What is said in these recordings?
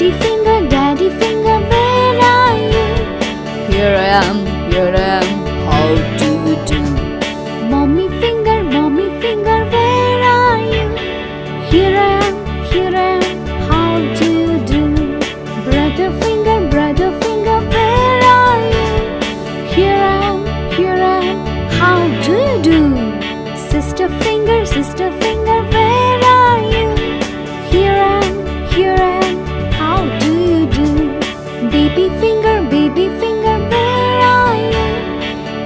Daddy finger, where are you? Here I am, how do you do? Mommy finger, where are you? Here I am, how do you do? Brother finger, where are you? Here I am, how do you do? Sister finger, where are you? Here I am, how do you do? Baby finger, where are you?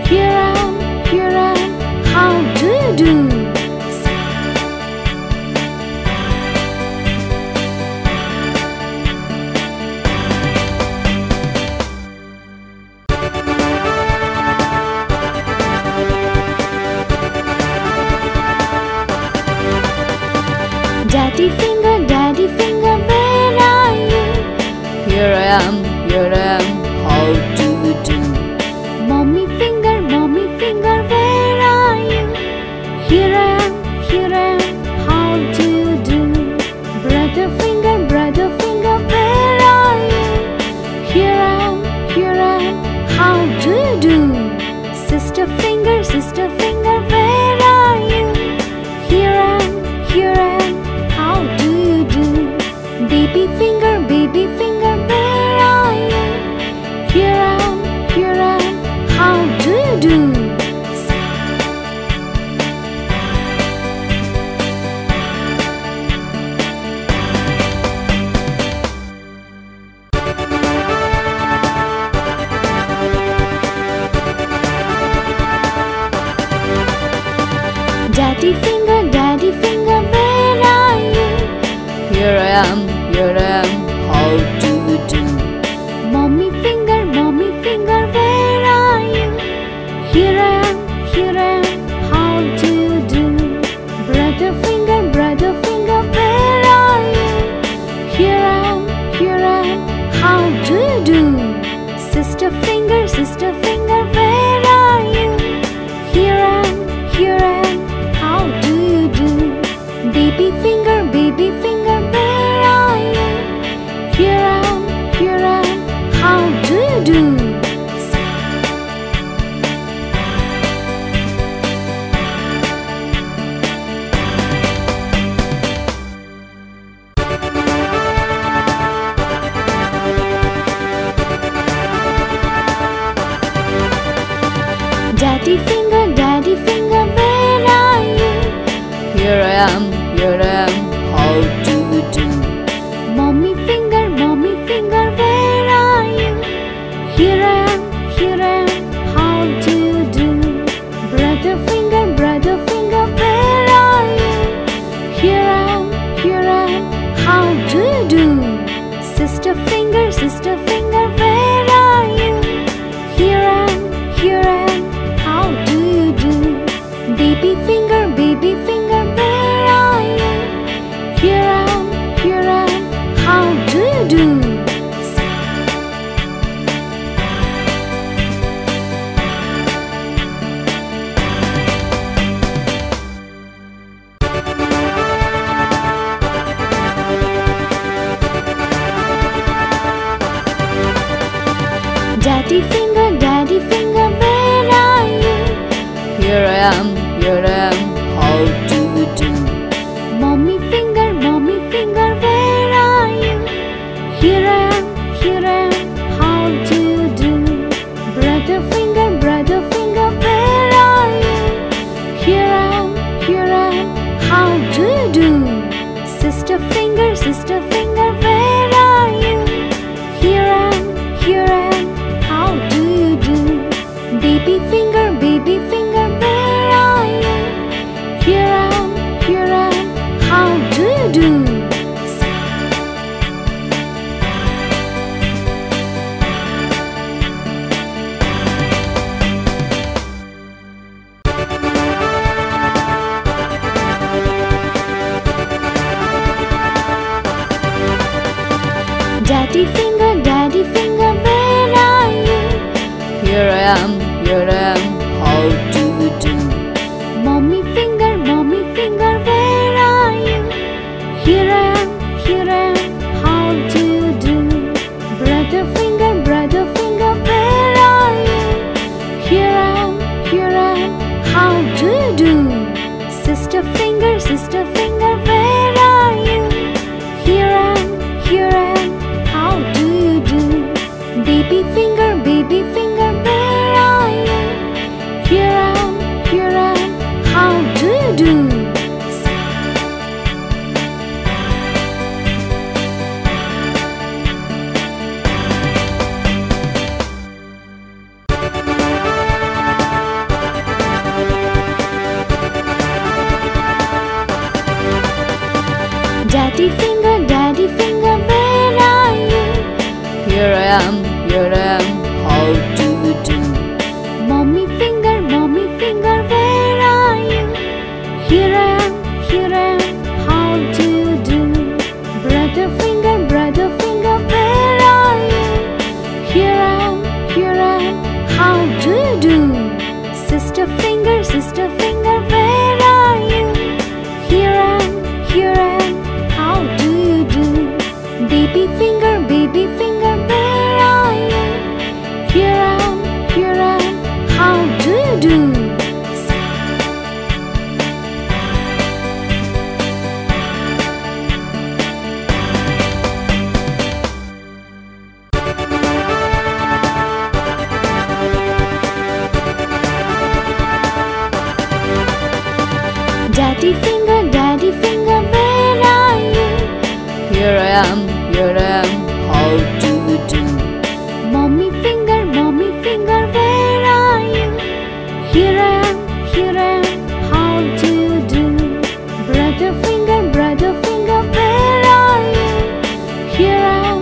Here I am, how do you do? Daddy finger, where are you? Here I am, how do you do? Mommy finger, where are you? Here I am, how do you do? Brother finger, where are you? Here I am, how do you do? Sister finger, where are you? Here I am, how do you do? Baby finger, where are you? Here I am, how do you do? Daddy finger, where are you? Here I am, how do you do? Mommy finger, where are you? Here I am, how do you do? Brother finger, where are you? Here I am, how do you do? Sister finger, where are you? Here I am, how do you do? Baby finger, where are you? Here I am, how do you do? Daddy finger, where are you? Here I am, how do you do? Mommy finger, where are you? Here I am, how do you do? Brother finger, where are you? Here I am, how do you do? Sister finger, where are you? Here I am, how do you do? Baby finger, where are you? Here I am, how do you do? Daddy finger, where are you? Here I am, how do you do? Mommy finger, where are you? Here I am, how do you do? Brother finger, where are you? Here I am, how do you do? Sister finger, where are you? Here I am, how do you do? Baby finger, where are you? Here I am, how do you do? Daddy finger, where are you? Here I am, how do you do? Mommy finger, where are you? Here I am, how do you do? Daddy finger, where are you? Here I am, how do you do? Mommy finger, where are you? Here I am, how do you do? Brother finger, where are you? Here I am, how do you do? Sister finger, where are you? Here I am, how do you do? Baby finger, where are you? Here I am, how do you do? Daddy finger, where are you? Here I am, how do you do? Mommy finger, where are you? Here I am, how do you do? Brother finger, where are you? Here I am,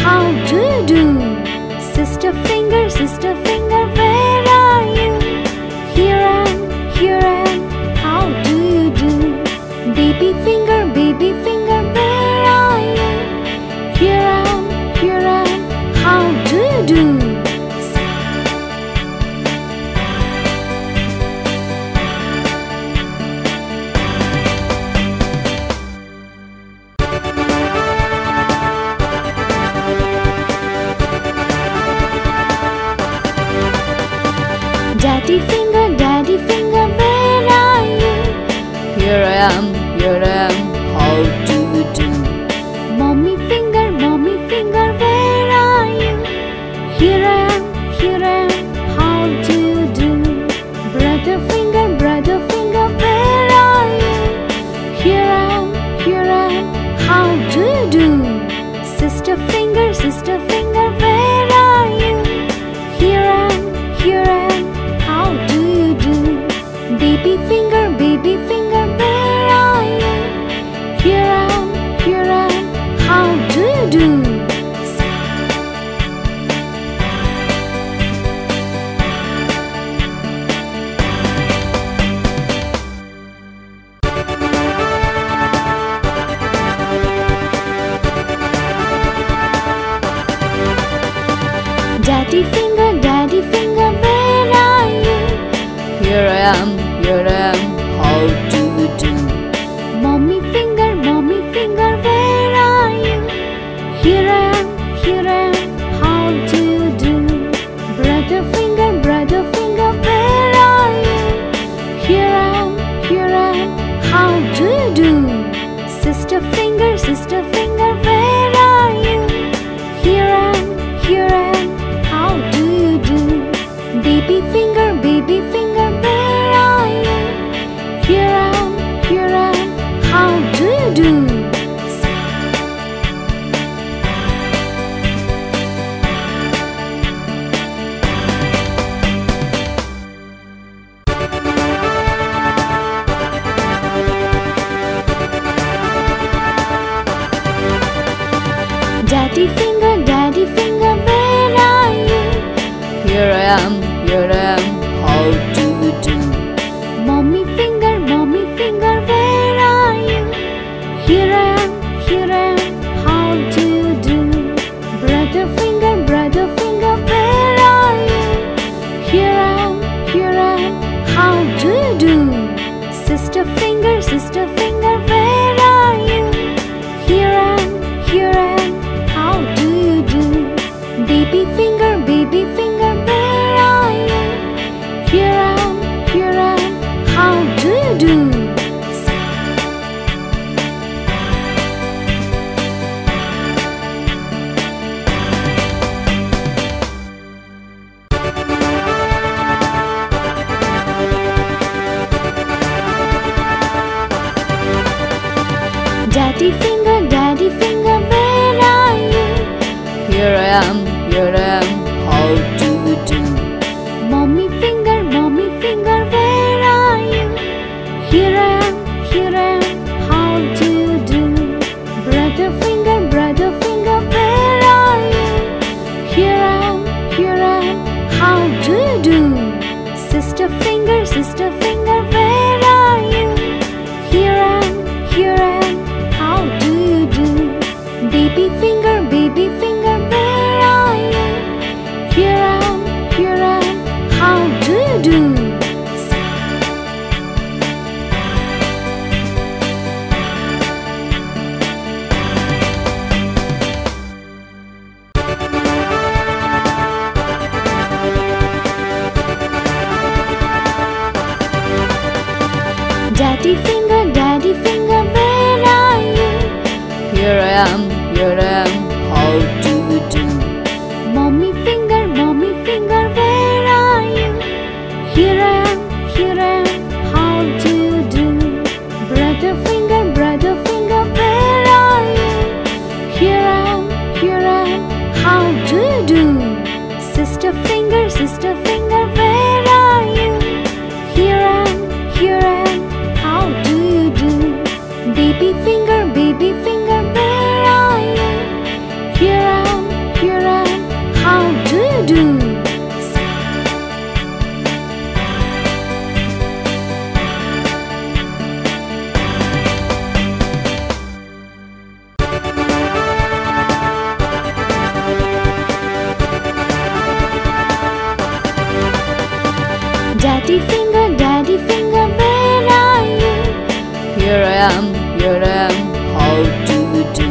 how do you do? Sister finger, where are you? Here I am, how do you do? Baby finger, where are you? Here I am, how do you do? Daddy finger, where are you? Here I am, how do you do? Mommy finger, where are you? Here I am, how do you do? Brother finger, where are you? Here I am, how do you do? Sister finger, where are you? Here I am, how do you do? Baby finger, where are you? Here I am, how do you do? Daddy finger, where are you? Here I am, how do you do? Mommy finger, where are you? Here I am, how do you do? Brother finger, where are you? Here I am, how do you do? Sister finger, where are you? Here I am, how do you do? Baby finger, where are you? Here I am, how do you do? Daddy finger, where are you? Here I am, how do you do? Mommy finger, where are you? Here I am, how do you do? Brother finger, where are you? Here I am, how do you do? Sister finger, where are you? Here I am, how do you do? Baby finger, where are you? Here I am, how do you do? finger, sister finger, where are you? Here I am, how do you do? Baby finger, where are you? Here I am, how do you do? Daddy finger, where are you? Here I am, how do you do? Mommy finger, where are you? Here I am, how do you do? Brother finger, where are you? Here I am, how do you do? Sister finger, where are you? Here I am, how do you do? Baby finger, where are you? Here I am, how do you do? Daddy finger, where are you? Here I am, how do you do?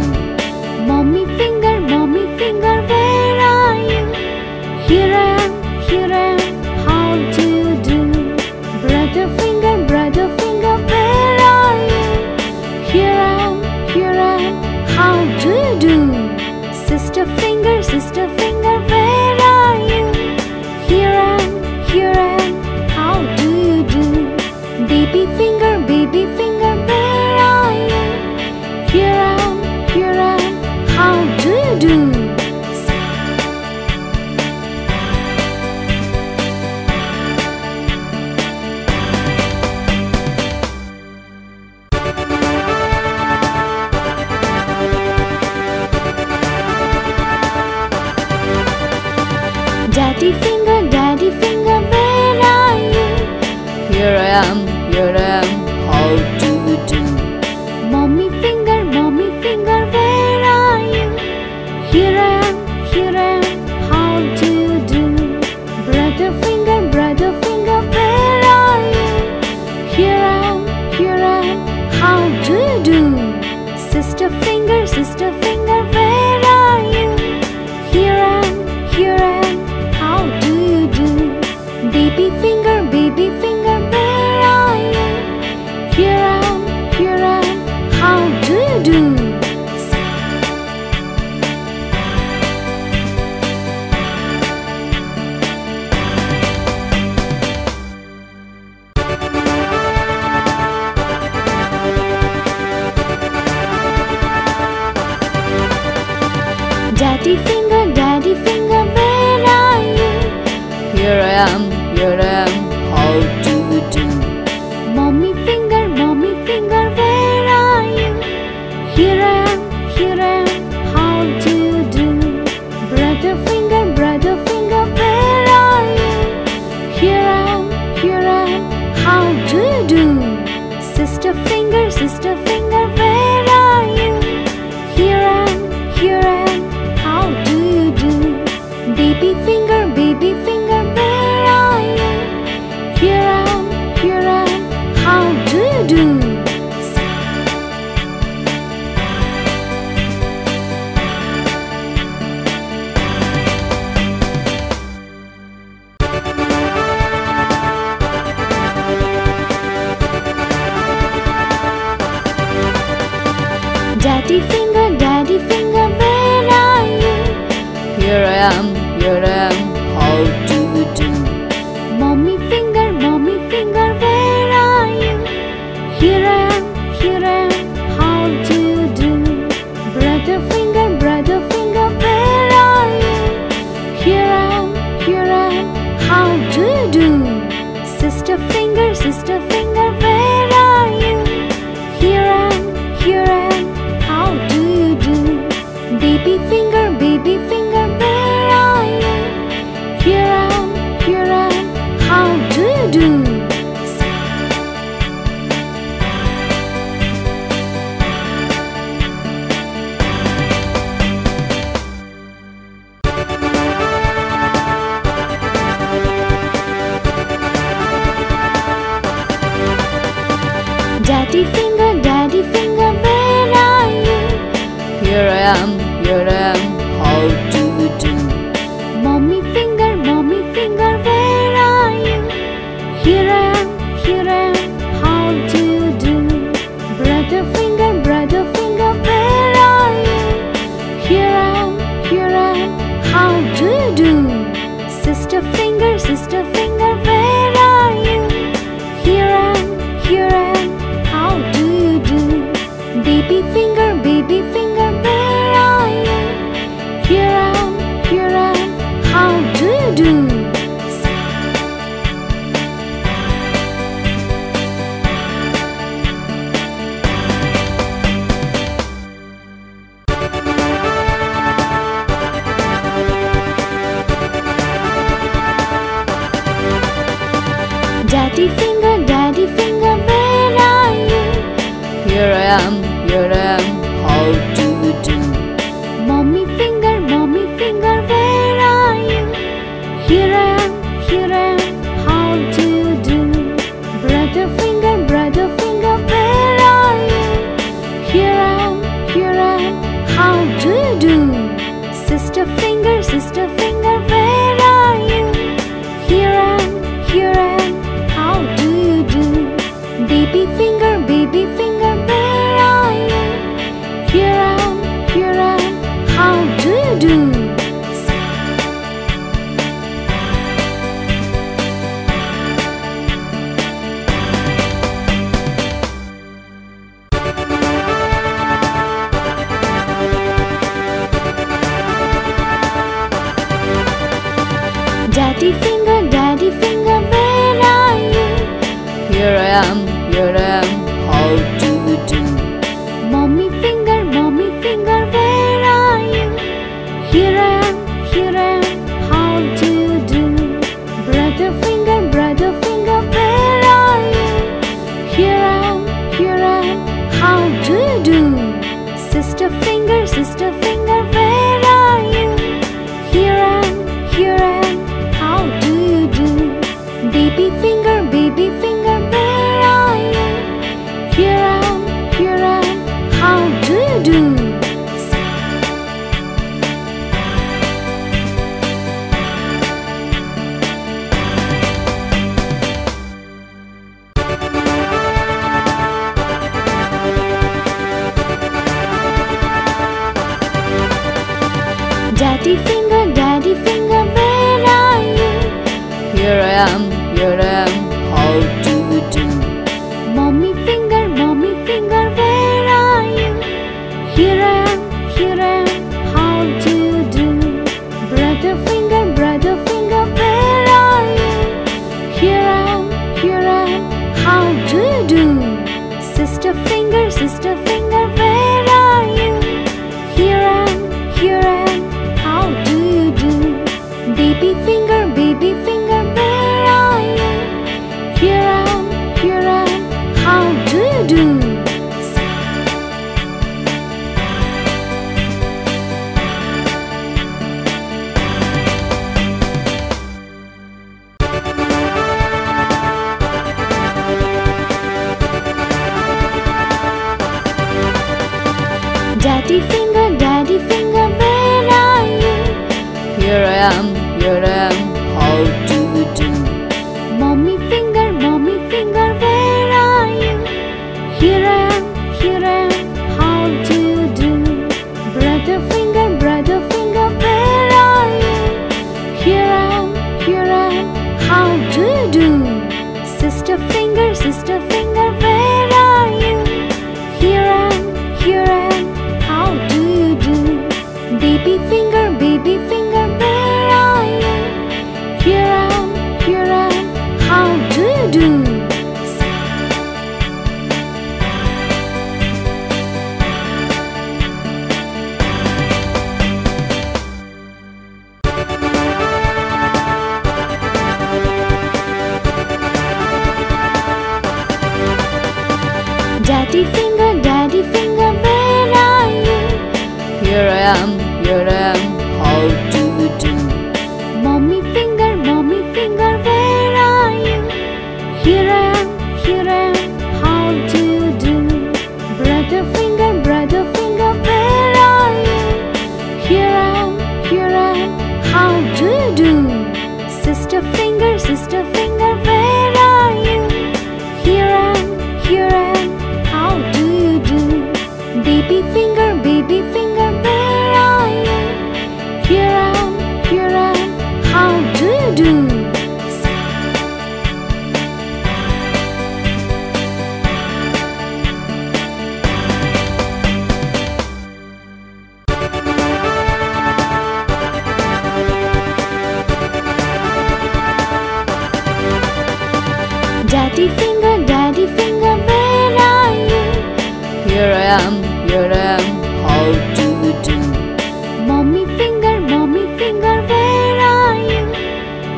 Mommy finger, where are you? Here I am, how do you do? Brother finger, where are you? Here I am, how do you do? Sister finger, where are you? Here I am, how do you do? Baby finger, where are you? Here I am, how do you do? Daddy finger, where are you? Here I am, how do you do? Mommy finger, where are you? Here I am, how do you do? Brother finger, where are you? Here I am, how do you do? Sister finger, where are you? Here I am, how do you do? Baby finger, where are you? Here I am, how do you do? Daddy finger, where are you? Here I am, how do you do? Mommy finger, where are you? Here I am, how do you do? Brother finger, where are you? Here I am, how do you do? Sister finger, where are you? Here I am, how do you do? Baby finger, where are you? Here I am, how do you do? Daddy finger, where are you? Here I am, how do you do? Mommy finger, where are you? Here I am, how do you do? Brother finger, where are you? Here I am, how do you do? Sister finger, where are you? Here I am, how do you do? Baby finger, where are you? Here I am, how do you do? Daddy finger, where are you? Here I am, how do you do? Mommy finger, where are you? Here I am, how do you do? Brother finger, where are you? Here I am, how do you do? Sister finger, where are you? Here I am, how do you do? Baby finger, where are you? Here I am, how do you do? Daddy finger, where are you? Here I am, how do you do? Mommy finger, where are you? Here I am, how do you do? Brother finger, where are you? Here I am, how do you do? Sister finger, where are you? Here I am, how do you do? Baby finger, where are you? Here I am, how do you do? Daddy finger, where are you? Here I am, how do you do? Mommy finger, where are you? Here I am, how do you do? Brother finger, where are you? Here I am, how do you do? Sister finger, where are you? Here I am, how do you do? Baby finger, where are you? Here I am, how do you do? Daddy finger, where are you? Here I am, how do you do? Mommy finger, where are you? Here I am, how do you do? Brother finger, where are you? Here I am, how do you do? Sister finger, where are you? Here I am, how do you do? Baby finger, where are you? Here I am, how do you do? Daddy finger, where are you? Here I am, how do you do? Mommy finger, where are you? Here I am, how do you do? Brother finger, where are you? Here I am, how do you do? Sister finger, where are you? Here I am, how do you do? Baby finger, where are you? Here I am, how do you do? Daddy finger, where are you? Here I am, how do you do? Mommy finger, where are you? Here I am, how do you do? Daddy finger, where are you? Here I am, how do you do? Mommy finger, where are you?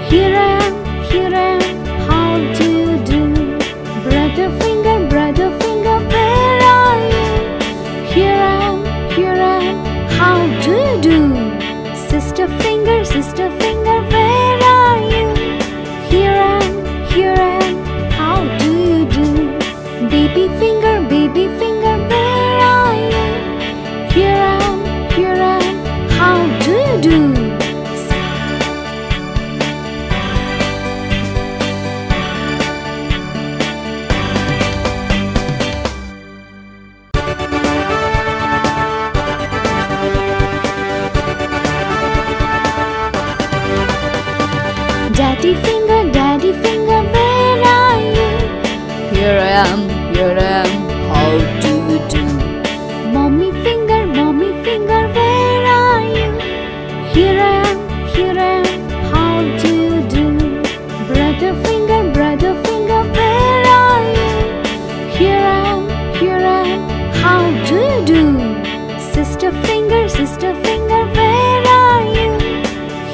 Here I am, how do you do? Brother finger, where are you? Here I am, how do you do? Sister finger, where are you? Here I am, how do you do? Baby finger, where are you? Here I am, how do you do? Daddy finger, where are you? Here I am, how do you do? Mommy finger, where are you? Here I am, how do you do? Brother finger, where are you? Here I am, how do you do? Sister finger, where are you?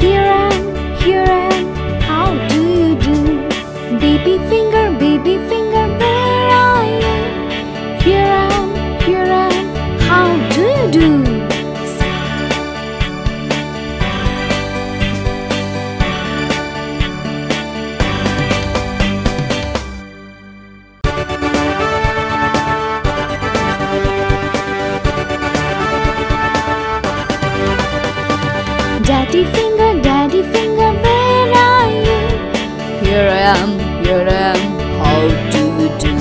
Here I am, how do you do? Baby finger, where are you? Here I am, how do you do? Daddy finger, where are you? Here I am, how do you do?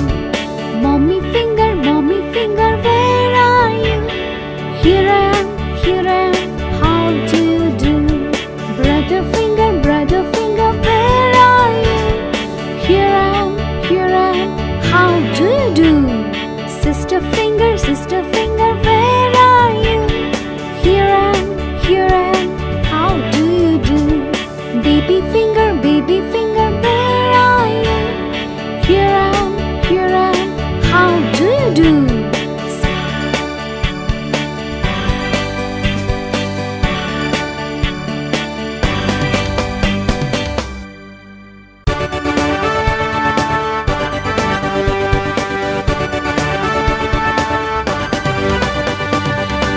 Mommy finger, where are you? Here I am, how do you do? Brother finger, where are you? Here I am, how do you do? Sister finger, where are you? Here I am, how do you do? Baby finger, where are you? Here I am, how do you do?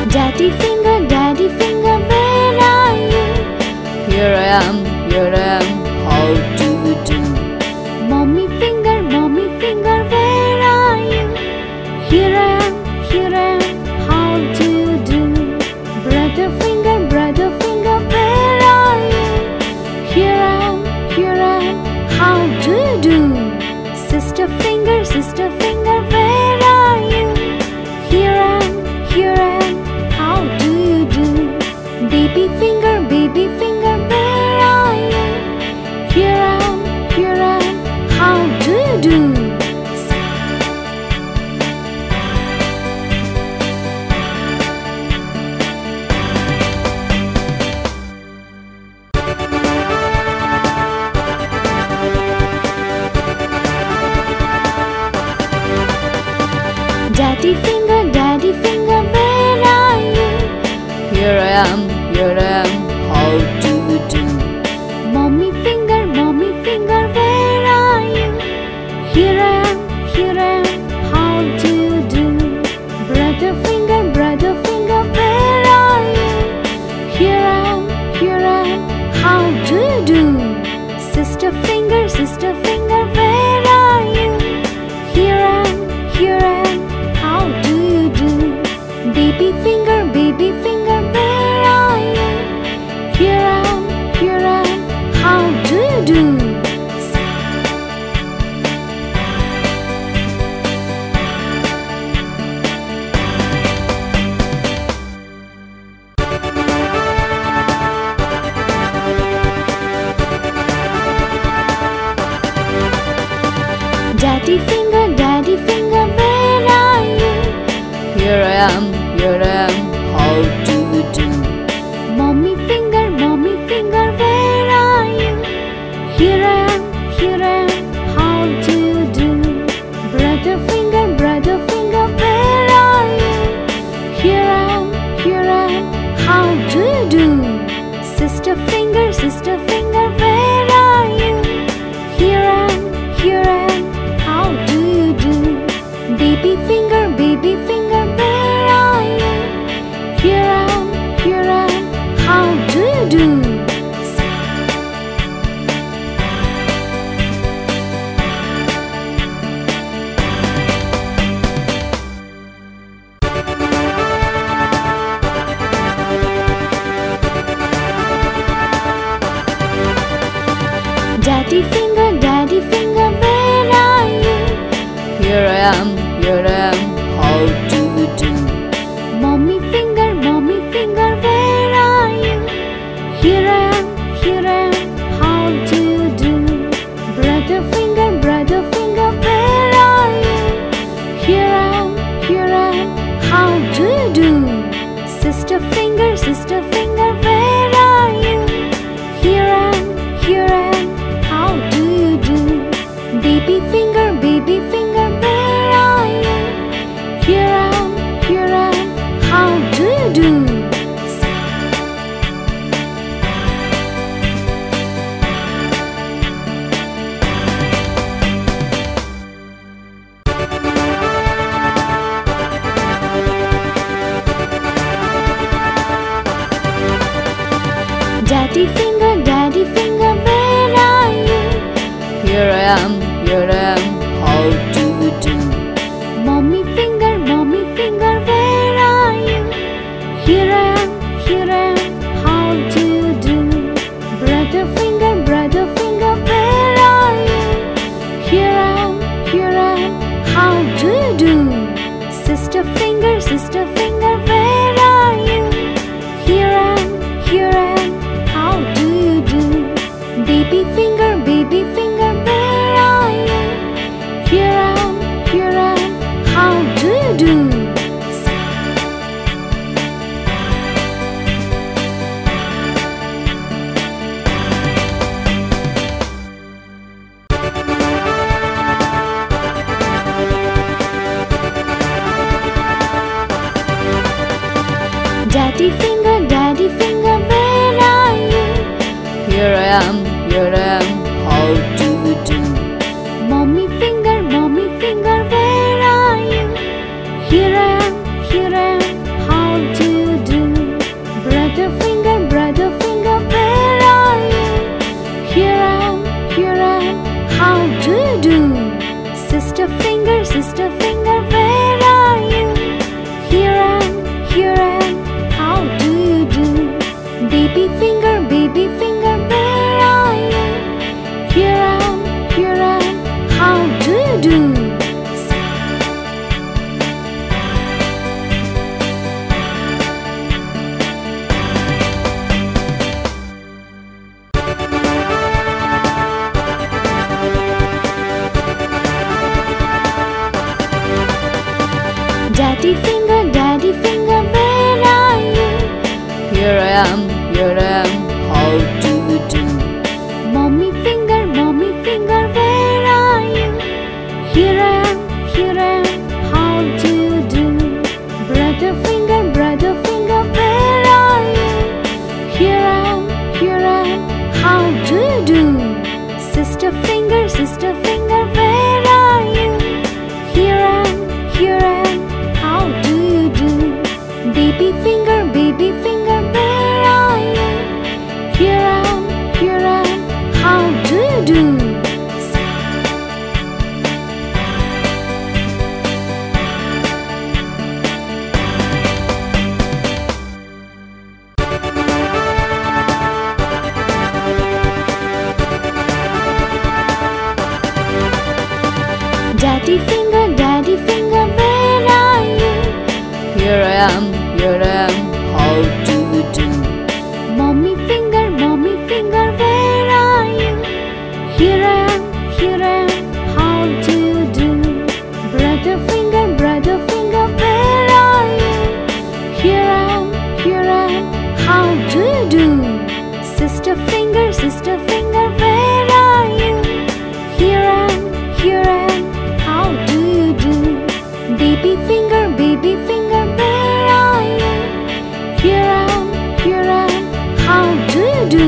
Daddy finger, where are you? Here I am, how do you do? Mommy finger, where are you? Here I am, how do you do? Brother finger, where are you? Here I am, how do you do? Sister finger, where are you? Here I am, how do you do? Baby finger, where are you? Here I am, how do you do? Daddy finger, where are you? Here I am, how do you do? Mommy finger, where are you? Here I am, how do you do? Brother finger, where are you? Here I am, how do you do? Sister finger, where are you? Here I am, how do you do? Baby finger, where are you? Here I am, how do you do? Daddy finger, where are you? Here I am, how do you do? Mommy finger, where are you? Here I am, how do you am, how do you do? Mommy finger, where are you? Here I am, how do you do? Brother finger, where are you? Here I am, how do you do? Sister finger, where are you? Here I am, how do you do? Baby finger, where are you? Here I am, how do you do? Daddy finger, where are you? Here I am, how do you do? Mommy finger, where are you? Here I am, how do you do? Brother finger, where are you? Here I am, how do you do? Sister finger, where are you? Here I am, how do you do? Baby finger, where are you? Here I am, how do you do? Daddy finger, where are you? Here I am, how do you do? Mommy finger, where are you? Here I am, how do you do? Brother finger, where are you? Here I am, how do you do? Sister finger, where are you? Here I am, how do you do? Baby finger, where are you? Here I am, how do you do? Daddy finger, where are you? Here I am, how do you do? Mommy finger, where are you? Here I am, how do you do? Brother finger, where are you? Here I am, how do you do? Sister finger, where are you? Here I am, how do you do? Baby finger, where are you? Here I am, how do you do? Daddy finger, where are you? Here I am, how do you do? Mommy finger, where are you? Here I am, how do you do? Brother finger, where are you? Here I am, how do you do? Sister finger, where are you? Here I am, how do you do? Baby finger, where are you? Here I am, how do you do?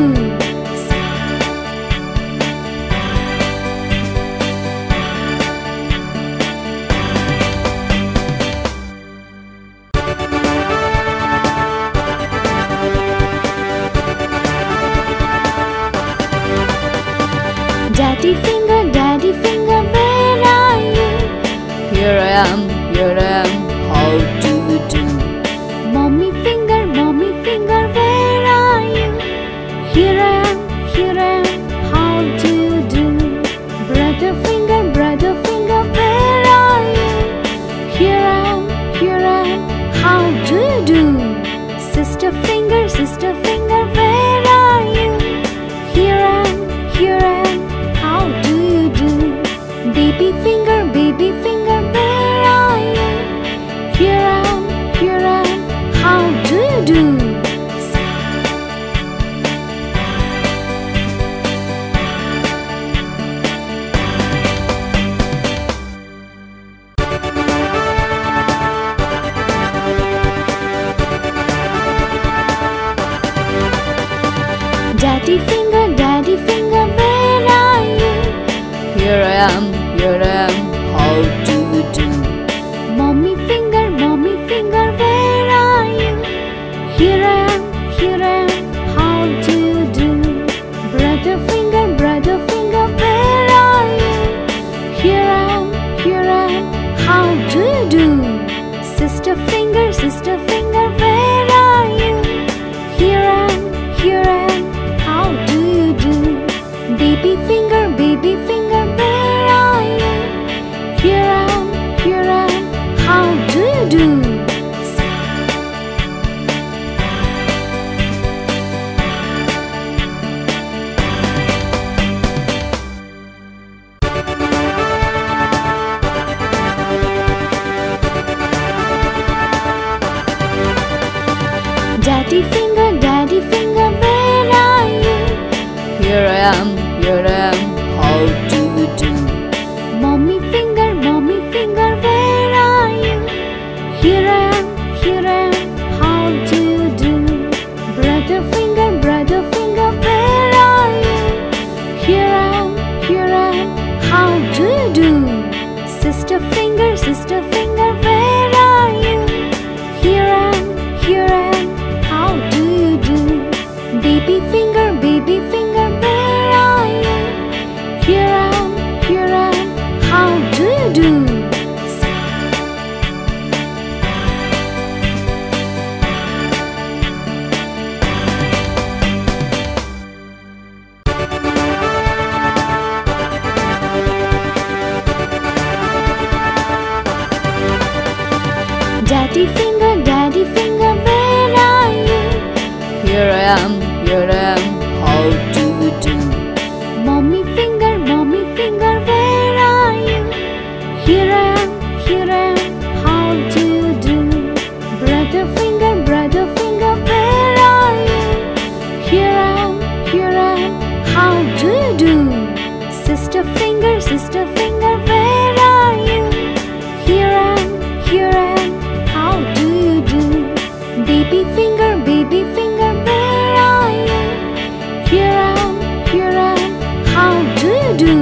Daddy finger, where are you? Here I am, baby finger, where are you? Here I am, how do you do? Daddy finger, where are you? Here I am, how do you do? Mommy finger, where are you? Here I am, how do you do? Brother finger, where are you? Here I am, how do you do? Sister finger, where are you? Here I am, how do you do? Baby finger, where are you? Here I am, how do you do? Daddy finger, where are you? Here I am, how do you do? Mommy finger, where are you? Here I am, how do you do? Brother finger, where are you? Here I am, how do you do? Sister finger, where are you? Here I am, how do you do? Baby finger, where are you? Here I am, how do you do? Daddy finger, where are you? Here I am, how do you do? Mommy finger, where are you? Here I am, how do you do? Brother finger, where are you? Here I am, how do you do? Sister finger, where are you? Here I am, how do you do? Baby finger, where are you? Here I am, how do you do?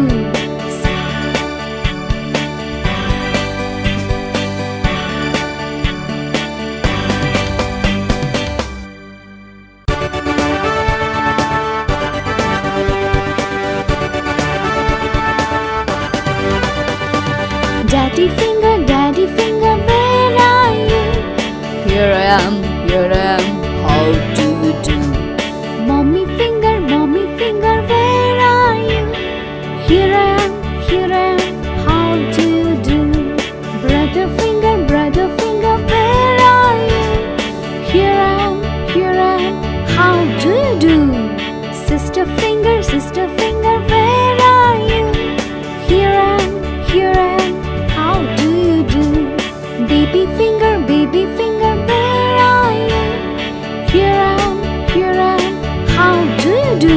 Daddy finger, where are you? Here I am, how do you do? Mommy finger, where are you? Here I am, how do you do? Brother finger, where are you? Here I am, how do you do? Sister finger, where are you? Here I am, how do you do? Baby finger, where are you? Here I am, how do you do?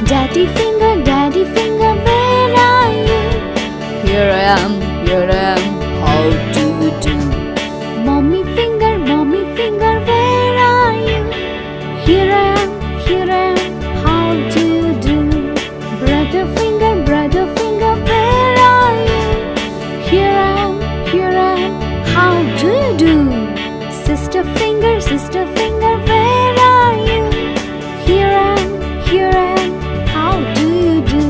Daddy finger, where are you? Here I am, how do you do? Mommy finger, where are you? Here I am, how do you do? Brother finger, where are you? Here I am, how do you do? Sister finger, where are you? Here I am, how do you do?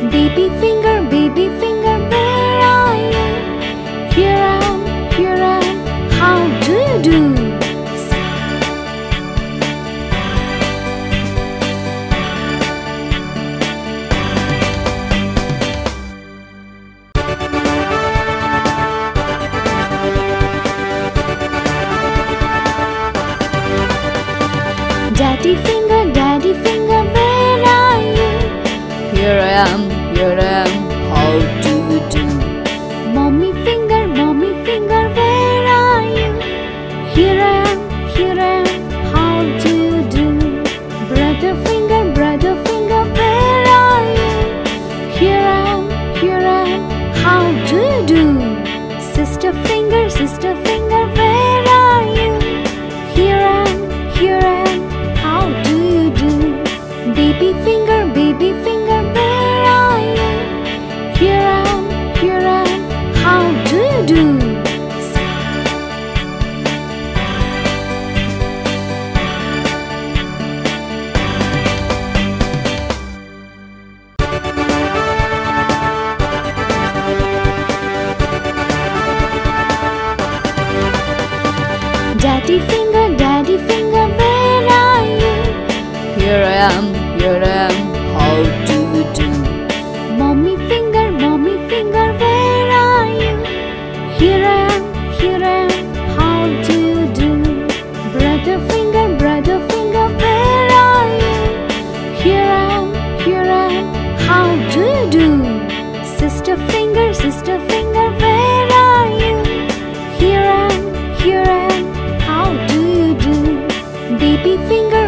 Baby finger, where are you? Here I am, how do you do? here I am, how do you do? Mommy finger, where are you? Here I am, how do you do? Brother finger, where are you? Here I am, how do you do? Sister finger, where are you? Here I am, how do you do? Baby finger, where are you? Here I am, how do you do? Daddy finger, where are you? Here I am, how do you do? Mommy finger, where are you? Here I am, how do you do? Brother finger, where are you? Here I am, how do you do? Sister finger, where are you? Here I am, how do you do? Baby finger,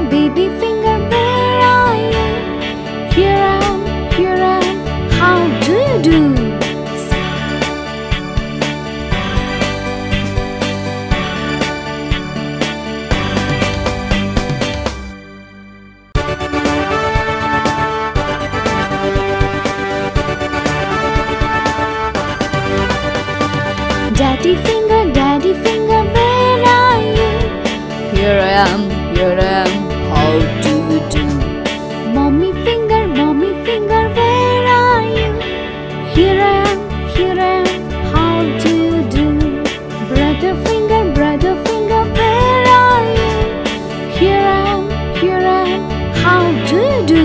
where are you? Here I am, how do you do? Daddy finger, where are you? Here I am, how do you do? Mommy finger, where are you? Here I am, how do you do? Brother finger, where are you? Here I am, how do you do?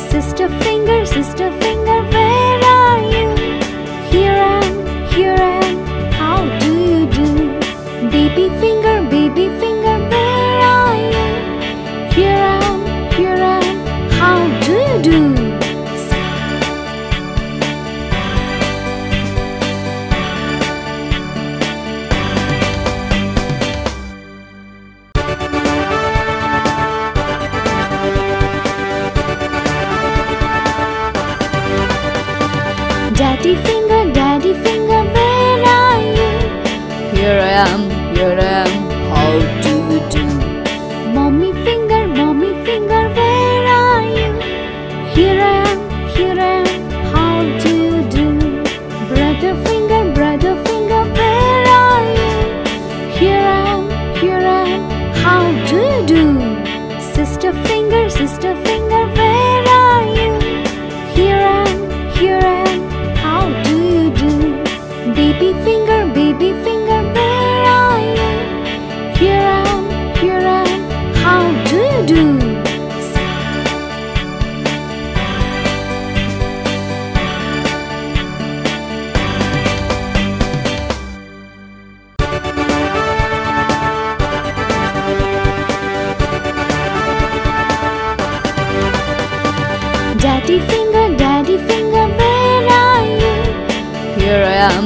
Sister finger, where are you? Here I am, how do you do? Baby finger, where are you? Here I am, how do you do? Daddy finger, where are you? Here I am, how do you do? Mommy finger, where are you? Here I am, how do you do? Brother finger, where are you? Here I am, how do you do? Sister finger, where are you? Here I am, how do you do? Baby finger, where are you? Here I am, how do you do? Daddy finger, where are you? Here I am,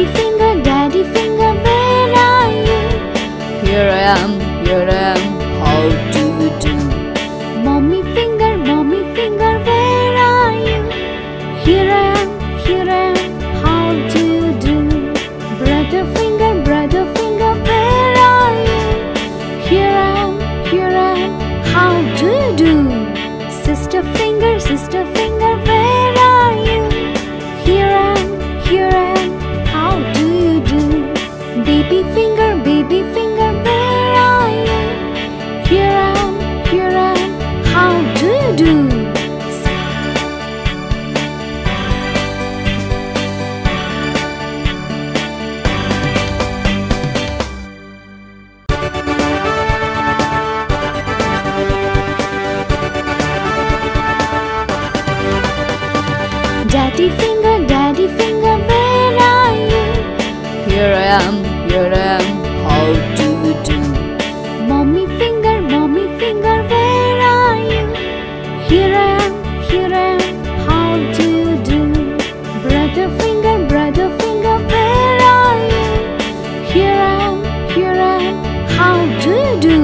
Daddy finger, where are you? Here I am, how do you do? Mommy finger, where are you? Here I am, how do you do? Brother finger, where are you? Here I am, how do you do? Sister finger, where are you? Here I am, how do you do? Baby finger, where are you? Here I am, how do you do? Daddy finger, where are you? Here I am, how do you do? Mommy finger, where are you? Here I am, how do you do? Brother finger, where are you? Here I am, how do you do?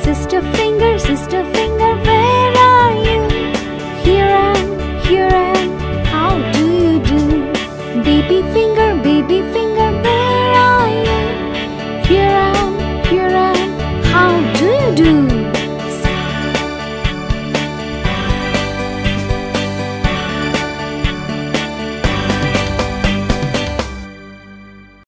Sister finger, where are you? Here I am, how do you do? Baby finger,